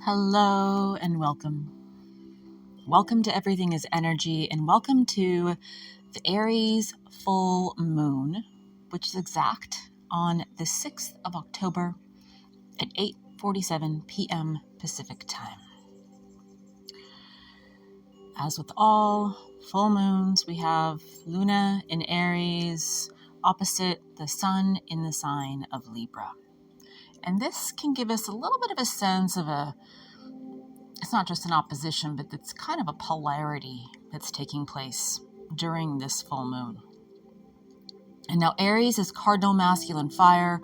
Hello and welcome. Welcome to Everything is Energy and welcome to the Aries full moon, which is exact on the 6th of October at 8:47 p.m. Pacific time. As with all full moons, we have Luna in Aries opposite the Sun in the sign of Libra. And this can give us a little bit of a sense of it's not just an opposition, but it's kind of a polarity that's taking place during this full moon. And now Aries is cardinal masculine fire,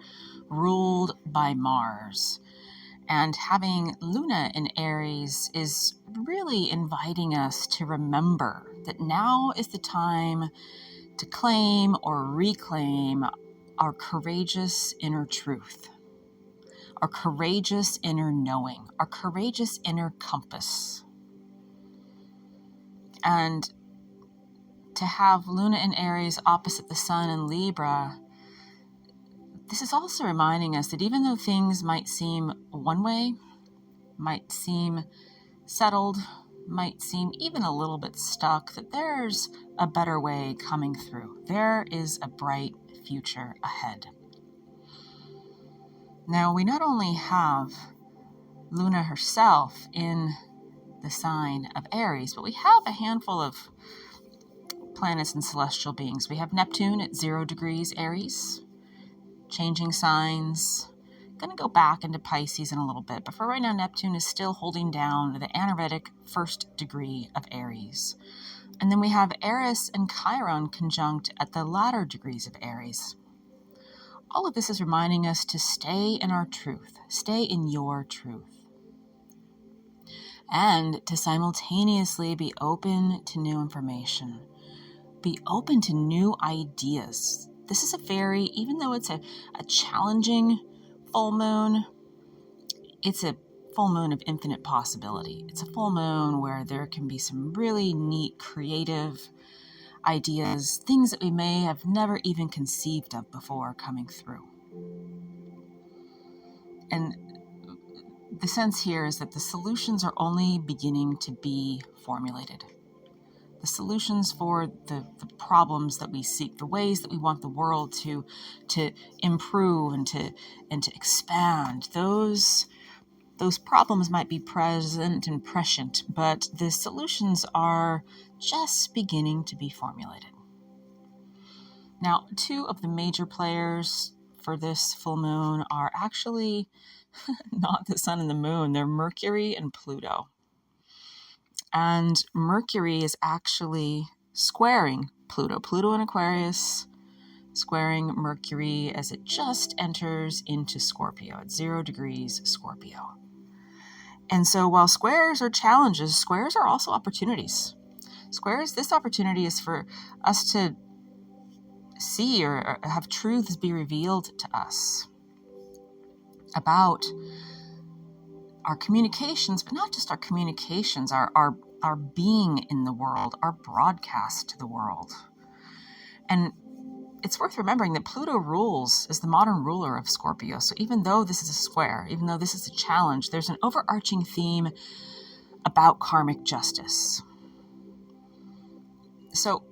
ruled by Mars. And having Luna in Aries is really inviting us to remember that now is the time to claim or reclaim our courageous inner truth, our courageous inner knowing, our courageous inner compass. And to have Luna in Aries opposite the Sun in Libra, this is also reminding us that even though things might seem one way, might seem settled, might seem even a little bit stuck, that there's a better way coming through. There is a bright future ahead. Now, we not only have Luna herself in the sign of Aries, but we have a handful of planets and celestial beings. We have Neptune at 0 degrees Aries, changing signs. Going to go back into Pisces in a little bit, but for right now, Neptune is still holding down the anaretic 1st degree of Aries. And then we have Eris and Chiron conjunct at the latter degrees of Aries. All of this is reminding us to stay in our truth, stay in your truth, and to simultaneously be open to new information, be open to new ideas. This is even though it's a challenging full moon, it's a full moon of infinite possibility. It's a full moon where there can be some really neat, creative ideas, things that we may have never even conceived of before coming through. And the sense here is that the solutions are only beginning to be formulated. The solutions for the problems that we seek, the ways that we want the world to improve and to expand, those problems might be present and prescient, but the solutions are just beginning to be formulated. Now, 2 of the major players for this full moon are actually not the Sun and the Moon. They're Mercury and Pluto. And Mercury is actually squaring Pluto. Pluto in Aquarius, squaring Mercury as it just enters into Scorpio at 0 degrees Scorpio. And so while squares are challenges, squares are also opportunities. This opportunity is for us to see or have truths be revealed to us about our communications, but not just our communications, our being in the world, our broadcast to the world. And it's worth remembering that Pluto rules as the modern ruler of Scorpio. So even though this is a square, even though this is a challenge, there's an overarching theme about karmic justice. So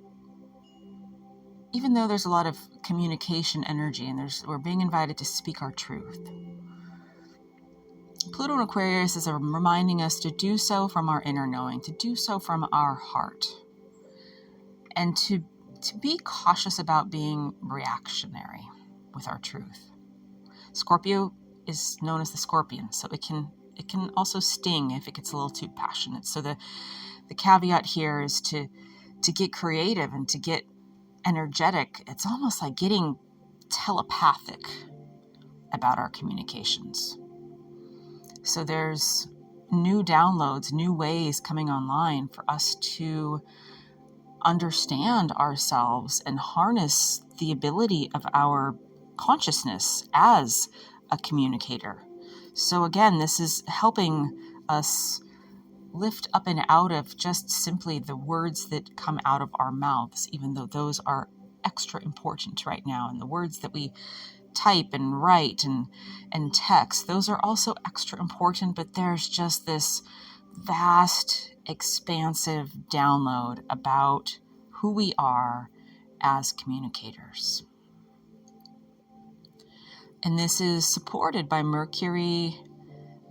even though there's a lot of communication energy and we're being invited to speak our truth, Pluto in Aquarius is reminding us to do so from our inner knowing, to do so from our heart, and to be cautious about being reactionary with our truth. Scorpio is known as the scorpion, so it can also sting if it gets a little too passionate. So the caveat here is to get creative and to get energetic. It's almost like getting telepathic about our communications. So there's new downloads, new ways coming online for us to understand ourselves and harness the ability of our consciousness as a communicator. So again, this is helping us lift up and out of just simply the words that come out of our mouths, even though those are extra important right now, and the words that we type and write and text. Those are also extra important, but there's just this vast, expansive download about who we are as communicators. And this is supported by Mercury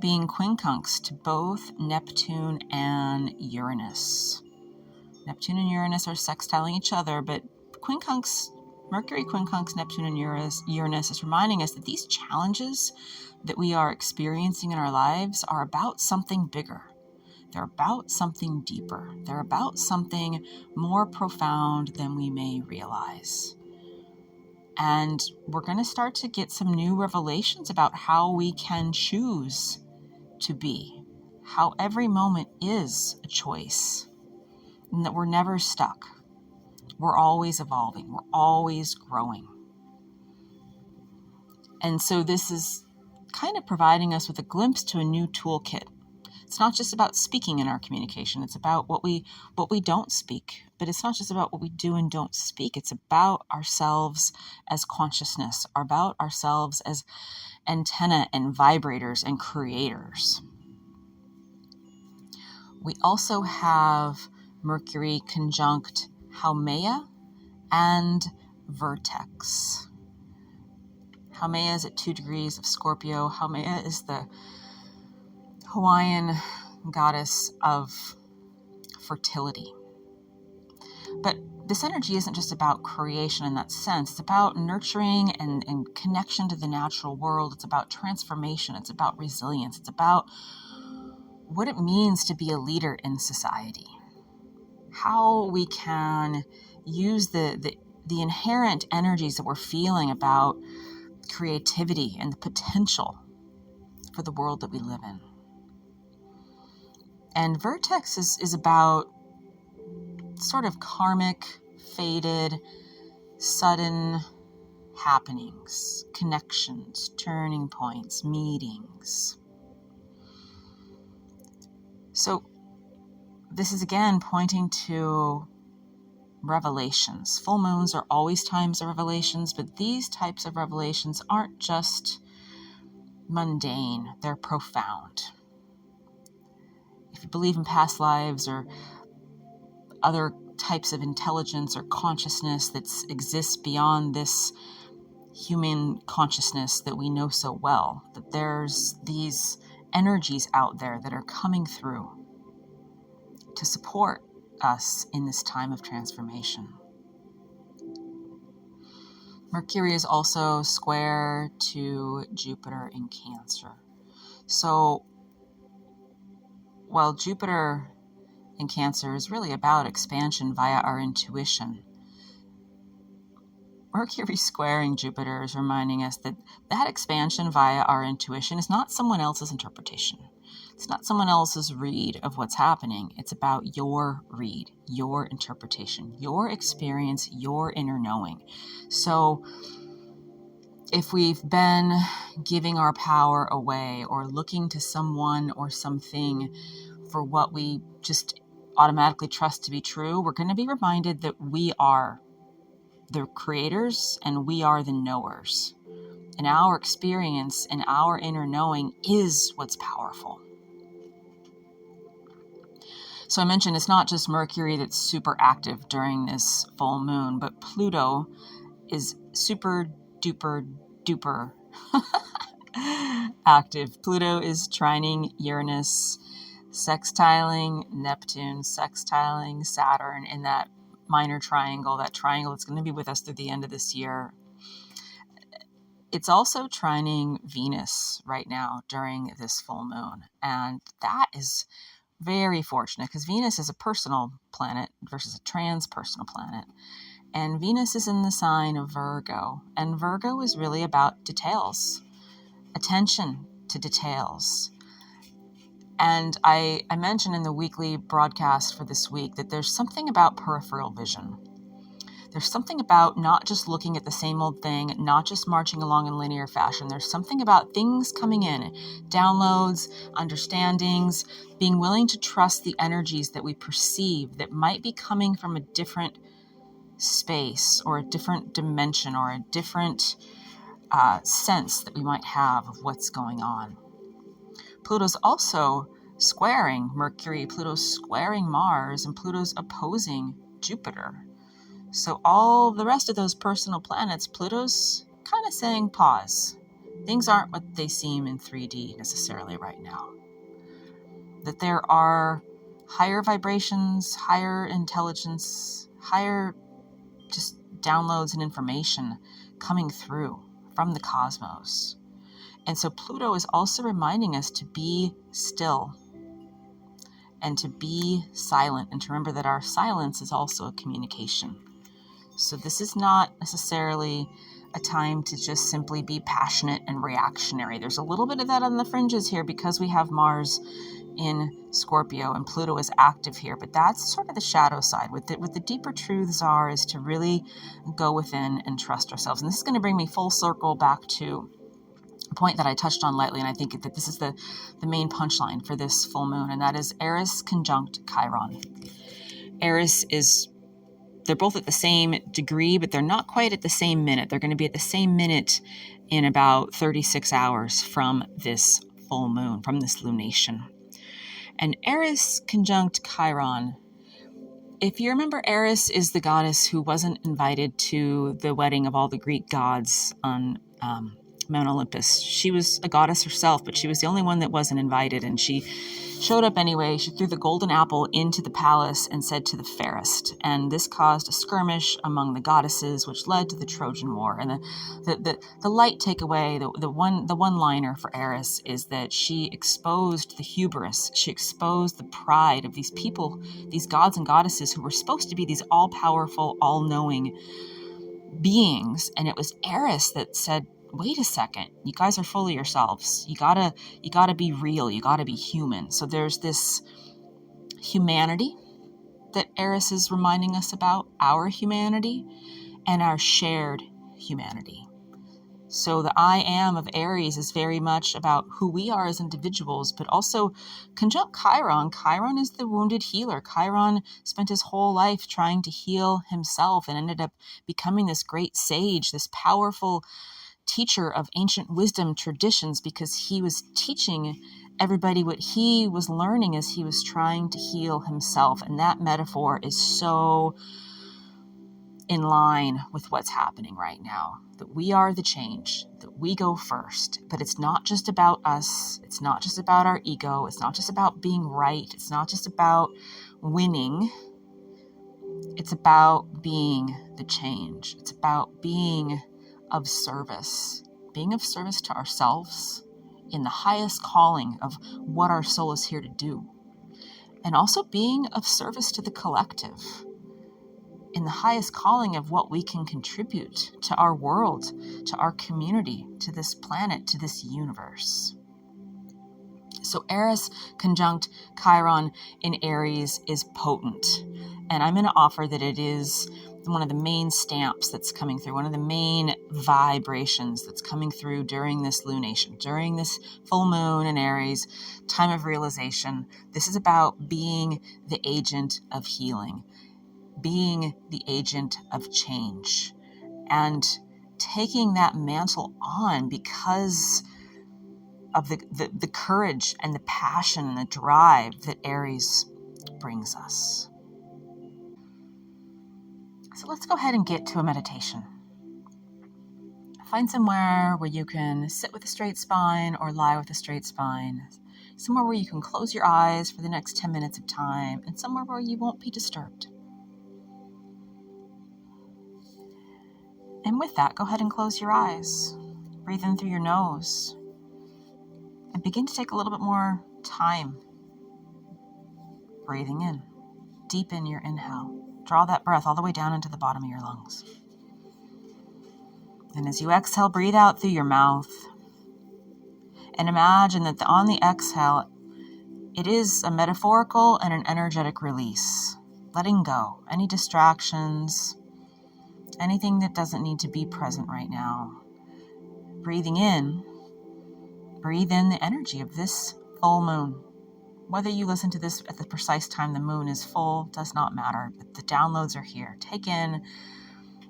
being quincunx to both Neptune and Uranus. Neptune and Uranus are sextiling each other, but Mercury quincunx Neptune and Uranus is reminding us that these challenges that we are experiencing in our lives are about something bigger. They're about something deeper. They're about something more profound than we may realize. And we're going to start to get some new revelations about how we can choose to be, how every moment is a choice, and that we're never stuck. We're always evolving. We're always growing. And so this is kind of providing us with a glimpse to a new toolkit. It's not just about speaking in our communication. It's about what we don't speak. But it's not just about what we do and don't speak. It's about ourselves as consciousness, about ourselves as antenna and vibrators and creators. We also have Mercury conjunct Haumea and Vertex. Haumea is at 2 degrees of Scorpio. Haumea is the Hawaiian goddess of fertility. But this energy isn't just about creation in that sense. It's about nurturing and connection to the natural world. It's about transformation. It's about resilience. It's about what it means to be a leader in society. How we can use the inherent energies that we're feeling about creativity and the potential for the world that we live in. And Vertex is about sort of karmic, fated, sudden happenings, connections, turning points, meetings. So this is again pointing to revelations. Full moons are always times of revelations, but these types of revelations aren't just mundane, they're profound. If you believe in past lives or other types of intelligence or consciousness that exists beyond this human consciousness that we know so well, that there's these energies out there that are coming through to support us in this time of transformation. Mercury is also square to Jupiter in Cancer. So while Jupiter in Cancer is really about expansion via our intuition, Mercury squaring Jupiter is reminding us that that expansion via our intuition is not someone else's interpretation. It's not someone else's read of what's happening. It's about your read, your interpretation, your experience, your inner knowing. So if we've been giving our power away or looking to someone or something for what we just automatically trust to be true, we're going to be reminded that we are the creators and we are the knowers. And our experience and our inner knowing is what's powerful. So I mentioned it's not just Mercury that's super active during this full moon, but Pluto is super duper duper active. Pluto is trining Uranus, sextiling Neptune, sextiling Saturn in that minor triangle, that triangle that's going to be with us through the end of this year. It's also trining Venus right now during this full moon. And that is very fortunate because Venus is a personal planet versus a transpersonal planet. And Venus is in the sign of Virgo. And Virgo is really about details, attention to details. And I mentioned in the weekly broadcast for this week that there's something about peripheral vision. There's something about not just looking at the same old thing, not just marching along in linear fashion. There's something about things coming in, downloads, understandings, being willing to trust the energies that we perceive that might be coming from a different space or a different dimension or a different sense that we might have of what's going on. Pluto's also squaring Mercury, Pluto's squaring Mars, and Pluto's opposing Jupiter. So all the rest of those personal planets, Pluto's kind of saying pause. Things aren't what they seem in 3D necessarily right now. That there are higher vibrations, higher intelligence, higher just downloads and information coming through from the cosmos. And so Pluto is also reminding us to be still and to be silent, and to remember that our silence is also a communication. So this is not necessarily a time to just simply be passionate and reactionary. There's a little bit of that on the fringes here because we have Mars in Scorpio and Pluto is active here, but that's sort of the shadow side. What the deeper truths are is to really go within and trust ourselves. And this is going to bring me full circle back to a point that I touched on lightly, and I think that this is the main punchline for this full moon, and that is Aries conjunct Chiron. Aries is, they're both at the same degree, but they're not quite at the same minute. They're going to be at the same minute in about 36 hours from this full moon, from this lunation. And Aries conjunct Chiron, if you remember, Aries is the goddess who wasn't invited to the wedding of all the Greek gods on Mount Olympus. She was a goddess herself, but she was the only one that wasn't invited, and she showed up anyway. She threw the golden apple into the palace and said to the fairest, and this caused a skirmish among the goddesses, which led to the Trojan War. And the light takeaway, the one-liner for Aries is that she exposed the hubris, she exposed the pride of these people, these gods and goddesses who were supposed to be these all-powerful, all-knowing beings, and it was Aries that said, wait a second, you guys are full of yourselves. You gotta be real. You gotta be human. So there's this humanity that Aries is reminding us about, our humanity and our shared humanity. So the I am of Aries is very much about who we are as individuals, but also conjunct Chiron. Chiron is the wounded healer. Chiron spent his whole life trying to heal himself and ended up becoming this great sage, this powerful teacher of ancient wisdom traditions, because he was teaching everybody what he was learning as he was trying to heal himself. And that metaphor is so in line with what's happening right now, that we are the change, that we go first. But it's not just about us. It's not just about our ego. It's not just about being right. It's not just about winning. It's about being the change. It's about being of service to ourselves in the highest calling of what our soul is here to do, and also being of service to the collective in the highest calling of what we can contribute to our world, to our community, to this planet, to this universe. So Aries conjunct Chiron in Aries is potent, and I'm going to offer that it is one of the main stamps that's coming through, one of the main vibrations that's coming through during this lunation, during this full moon in Aries, time of realization. This is about being the agent of healing, being the agent of change, and taking that mantle on because of the courage and the passion and the drive that Aries brings us. So let's go ahead and get to a meditation. Find somewhere where you can sit with a straight spine or lie with a straight spine. Somewhere where you can close your eyes for the next 10 minutes of time, and somewhere where you won't be disturbed. And with that, go ahead and close your eyes. Breathe in through your nose. And begin to take a little bit more time breathing in. Deepen your inhale. Draw that breath all the way down into the bottom of your lungs. And as you exhale, breathe out through your mouth. And imagine that on the exhale, it is a metaphorical and an energetic release. Letting go. Any distractions, anything that doesn't need to be present right now. Breathing in, breathe in the energy of this full moon. Whether you listen to this at the precise time the moon is full does not matter. The downloads are here. Take in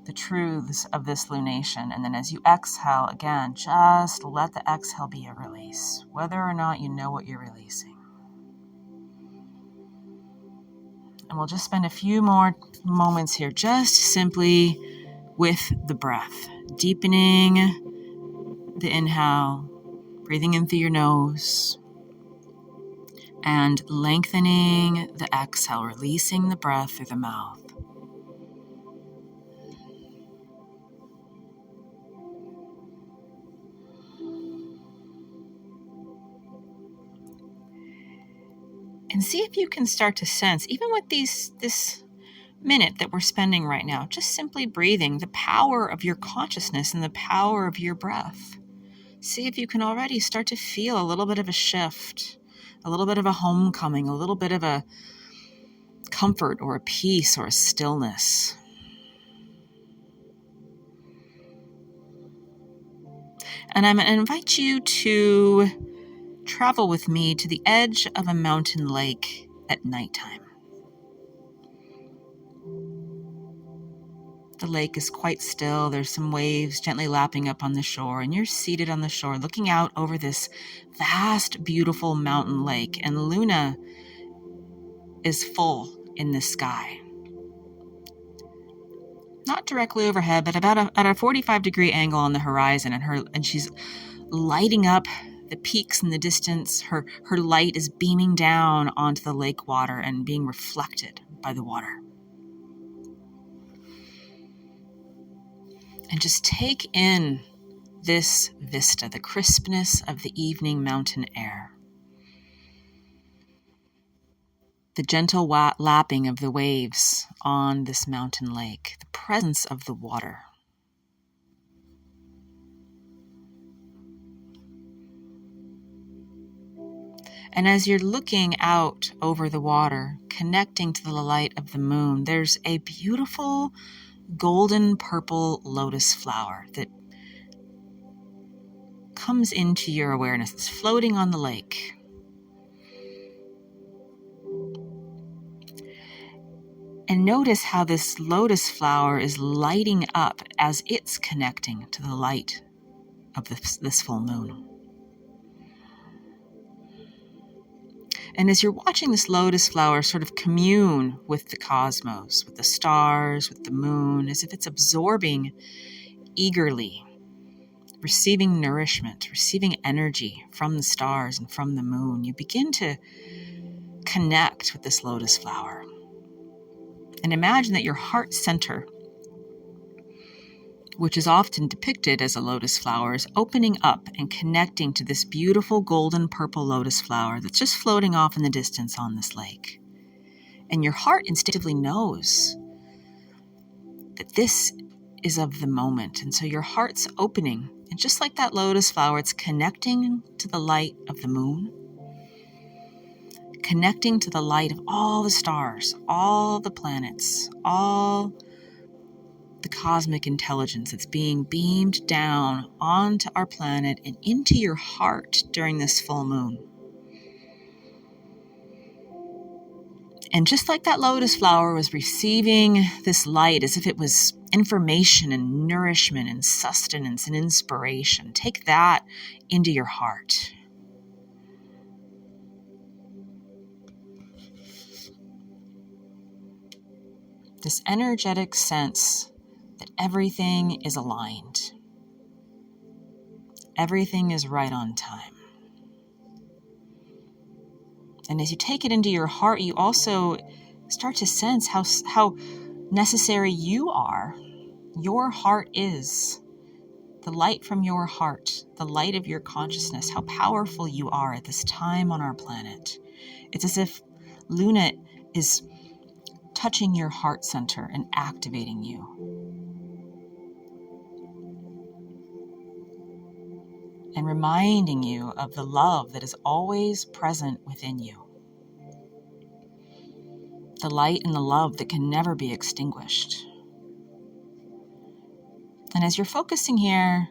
the truths of this lunation. And then as you exhale, again, just let the exhale be a release, whether or not you know what you're releasing. And we'll just spend a few more moments here just simply with the breath, deepening the inhale, breathing in through your nose, and lengthening the exhale, releasing the breath through the mouth. And see if you can start to sense, even with this minute that we're spending right now, just simply breathing, the power of your consciousness and the power of your breath. See if you can already start to feel a little bit of a shift, a little bit of a homecoming, a little bit of a comfort or a peace or a stillness. And I'm going to invite you to travel with me to the edge of a mountain lake at nighttime. The lake is quite still. There's some waves gently lapping up on the shore, and you're seated on the shore looking out over this vast, beautiful mountain lake, and Luna is full in the sky. Not directly overhead, but about at a 45-degree angle on the horizon, and she's lighting up the peaks in the distance. Her light is beaming down onto the lake water and being reflected by the water. And just take in this vista, the crispness of the evening mountain air. The gentle lapping of the waves on this mountain lake, the presence of the water. And as you're looking out over the water, connecting to the light of the moon, there's a beautiful golden purple lotus flower that comes into your awareness. It's floating on the lake. And notice how this lotus flower is lighting up as it's connecting to the light of this full moon. And as you're watching this lotus flower sort of commune with the cosmos, with the stars, with the moon, as if it's absorbing eagerly, receiving nourishment, receiving energy from the stars and from the moon, you begin to connect with this lotus flower. And imagine that your heart center, which is often depicted as a lotus flower, is opening up and connecting to this beautiful golden purple lotus flower that's just floating off in the distance on this lake. And your heart instinctively knows that this is of the moment. And so your heart's opening. And just like that lotus flower, it's connecting to the light of the moon, connecting to the light of all the stars, all the planets, all the cosmic intelligence that's being beamed down onto our planet and into your heart during this full moon. And just like that lotus flower was receiving this light as if it was information and nourishment and sustenance and inspiration, take that into your heart. This energetic sense that everything is aligned. Everything is right on time. And as you take it into your heart, you also start to sense how necessary you are. Your heart is. The light from your heart, the light of your consciousness, how powerful you are at this time on our planet. It's as if Luna is touching your heart center and activating you. And reminding you of the love that is always present within you. The light and the love that can never be extinguished. And as you're focusing here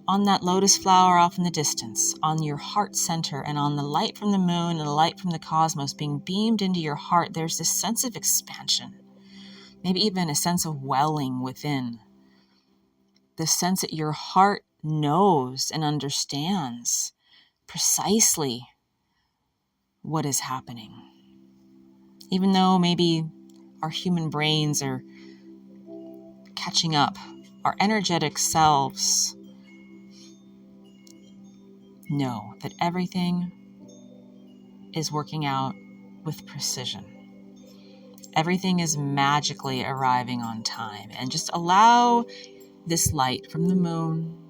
on that lotus flower off in the distance, on your heart center, and on the light from the moon and the light from the cosmos being beamed into your heart, there's this sense of expansion. Maybe even a sense of welling within the sense that your heart knows and understands precisely what is happening. Even though maybe our human brains are catching up, our energetic selves know that everything is working out with precision. Everything is magically arriving on time. And just allow this light from the moon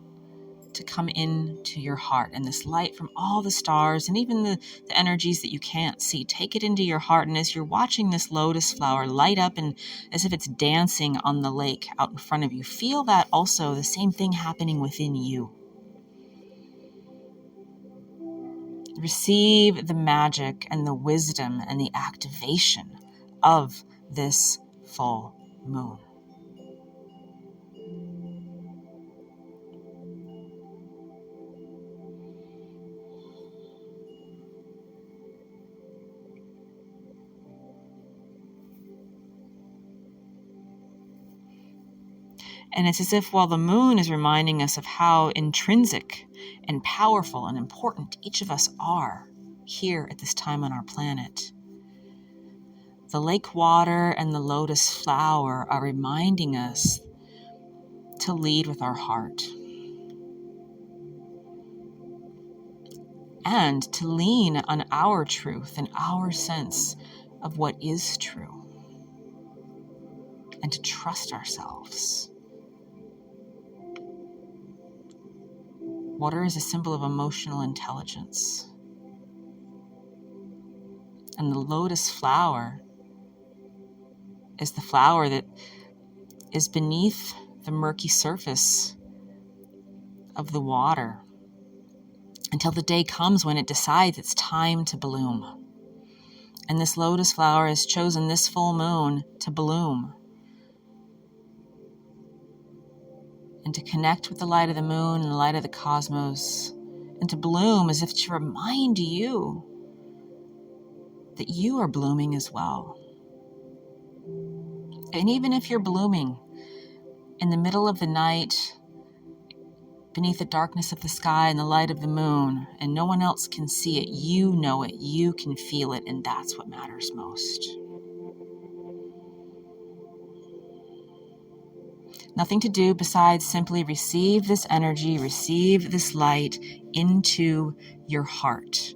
to come into your heart, and this light from all the stars and even the energies that you can't see. Take it into your heart, and as you're watching this lotus flower light up and as if it's dancing on the lake out in front of you, feel that also the same thing happening within you. Receive the magic and the wisdom and the activation of this full moon. And it's as if while the moon is reminding us of how intrinsic and powerful and important each of us are here at this time on our planet, the lake water and the lotus flower are reminding us to lead with our heart and to lean on our truth and our sense of what is true, and to trust ourselves. Water is a symbol of emotional intelligence. And the lotus flower is the flower that is beneath the murky surface of the water until the day comes when it decides it's time to bloom. And this lotus flower has chosen this full moon to bloom and to connect with the light of the moon and the light of the cosmos, and to bloom as if to remind you that you are blooming as well. And even if you're blooming in the middle of the night, beneath the darkness of the sky and the light of the moon, and no one else can see it, you know it, you can feel it, and that's what matters most. Nothing to do besides simply receive this energy, receive this light into your heart,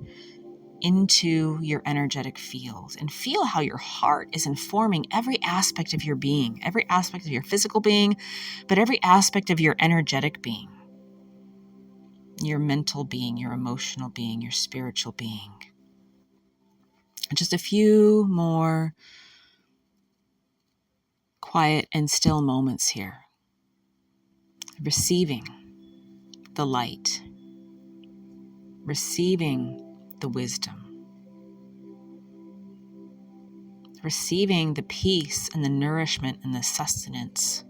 into your energetic field, and feel how your heart is informing every aspect of your being, every aspect of your physical being, but every aspect of your energetic being, your mental being, your emotional being, your spiritual being. And just a few more quiet and still moments here. Receiving the light, receiving the wisdom, receiving the peace and the nourishment and the sustenance,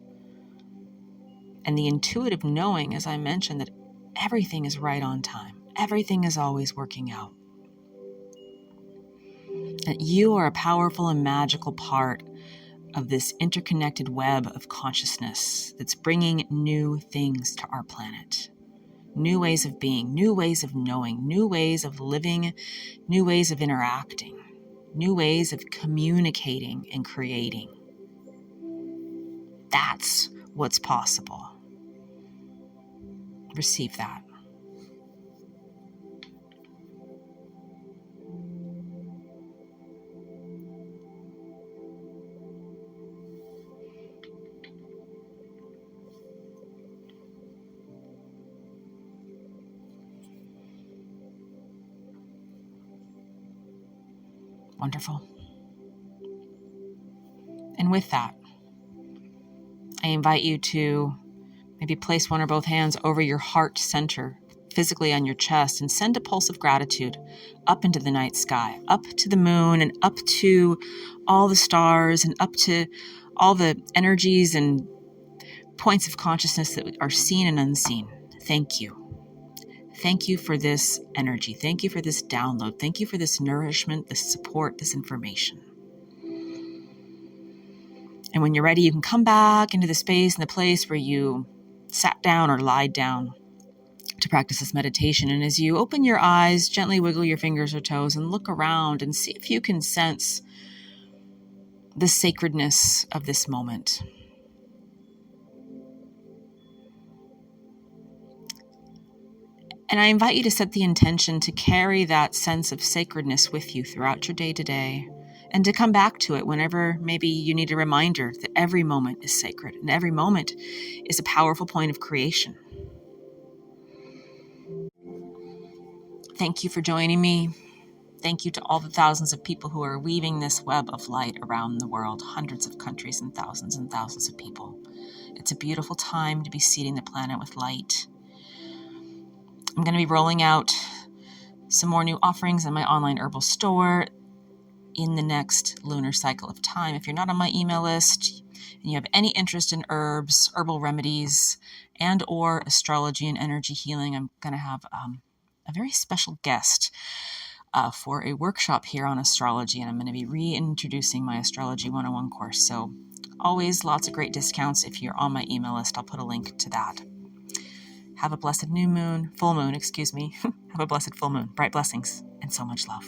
and the intuitive knowing, as I mentioned, that everything is right on time. Everything is always working out. That you are a powerful and magical part of this interconnected web of consciousness that's bringing new things to our planet. New ways of being, new ways of knowing, new ways of living, new ways of interacting, new ways of communicating and creating. That's what's possible. Receive that. Wonderful. And with that, I invite you to maybe place one or both hands over your heart center, physically on your chest, and send a pulse of gratitude up into the night sky, up to the moon and up to all the stars and up to all the energies and points of consciousness that are seen and unseen. Thank you. Thank you for this energy. Thank you for this download. Thank you for this nourishment, this support, this information. And when you're ready, you can come back into the space and the place where you sat down or lied down to practice this meditation. And as you open your eyes, gently wiggle your fingers or toes and look around and see if you can sense the sacredness of this moment. And I invite you to set the intention to carry that sense of sacredness with you throughout your day to day, and to come back to it whenever maybe you need a reminder that every moment is sacred and every moment is a powerful point of creation. Thank you for joining me. Thank you to all the thousands of people who are weaving this web of light around the world, hundreds of countries and thousands of people. It's a beautiful time to be seeding the planet with light. I'm going to be rolling out some more new offerings in my online herbal store in the next lunar cycle of time. If you're not on my email list and you have any interest in herbs, herbal remedies, and or astrology and energy healing, I'm going to have a very special guest for a workshop here on astrology, and I'm going to be reintroducing my Astrology 101 course. So always lots of great discounts. If you're on my email list, I'll put a link to that. Have a blessed full moon. Have a blessed full moon. Bright blessings and so much love.